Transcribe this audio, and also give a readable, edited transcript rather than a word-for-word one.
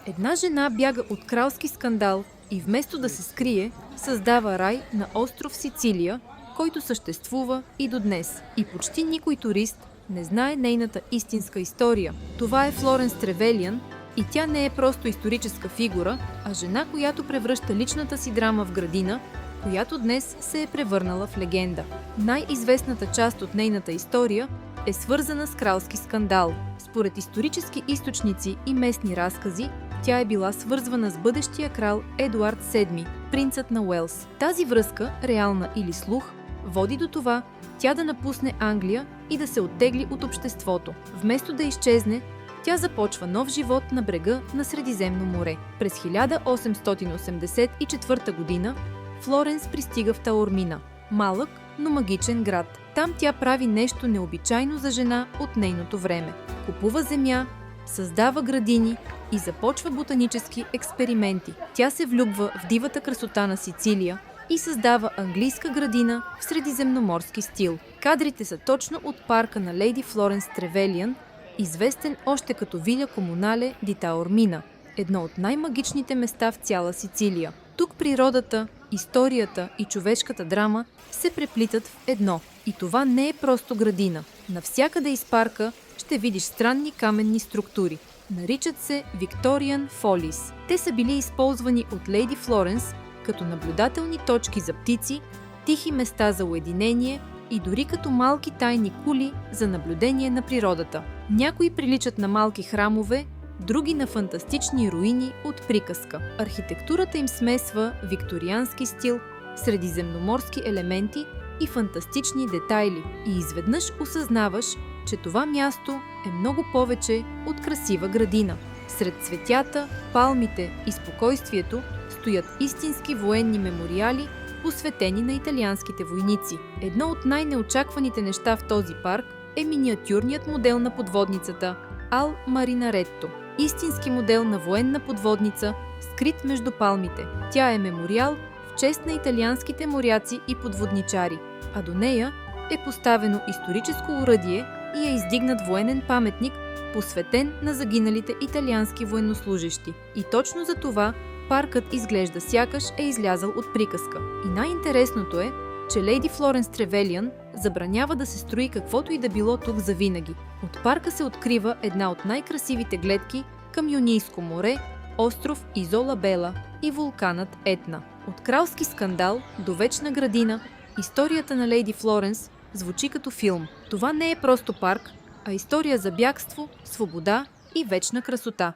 Една жена бяга от кралски скандал и вместо да се скрие, създава рай на остров Сицилия, който съществува и до днес. И почти никой турист не знае нейната истинска история. Това е Флоренс Тревелиан и тя не е просто историческа фигура, а жена, която превръща личната си драма в градина, която днес се е превърнала в легенда. Най-известната част от нейната история е свързана с кралски скандал. Според исторически източници и местни разкази, тя е била свързвана с бъдещия крал Едуард VII, принцът на Уелс. Тази връзка, реална или слух, води до това тя да напусне Англия и да се оттегли от обществото. Вместо да изчезне, тя започва нов живот на брега на Средиземно море. През 1884 година Флоренс пристига в Таормина, малък, но магичен град. Там тя прави нещо необичайно за жена от нейното време. Купува земя, създава градини и започва ботанически експерименти. Тя се влюбва в дивата красота на Сицилия и създава английска градина в средиземноморски стил. Кадрите са точно от парка на леди Флоренс Тревелиан, известен още като Виля Комунале ди Таормина, едно от най-магичните места в цяла Сицилия. Тук природата, историята и човешката драма се преплитат в едно. И това не е просто градина. Навсякъде из парка ще видиш странни каменни структури. Наричат се Victorian Follies. Те са били използвани от леди Флоренс като наблюдателни точки за птици, тихи места за уединение и дори като малки тайни кули за наблюдение на природата. Някои приличат на малки храмове, други на фантастични руини от приказка. Архитектурата им смесва викториански стил, средиземноморски елементи и фантастични детайли. И изведнъж осъзнаваш, че това място е много повече от красива градина. Сред цветята, палмите и спокойствието стоят истински военни мемориали, посветени на италианските войници. Едно от най-неочакваните неща в този парк е миниатюрният модел на подводницата Ал Маринарето. Истински модел на военна подводница, скрит между палмите. Тя е мемориал в чест на италианските моряци и подводничари, а до нея е поставено историческо оръдие и е издигнат военен паметник, посветен на загиналите италиански военнослужещи. И точно за това паркът изглежда сякаш е излязъл от приказка. И най-интересното е, че леди Флоренс Тревелиан забранява да се строи каквото и да било тук завинаги. От парка се открива една от най-красивите гледки към Йонийско море, остров Изола Бела и вулканът Етна. От кралски скандал до вечна градина, историята на леди Флоренс звучи като филм. Това не е просто парк, а история за бягство, свобода и вечна красота.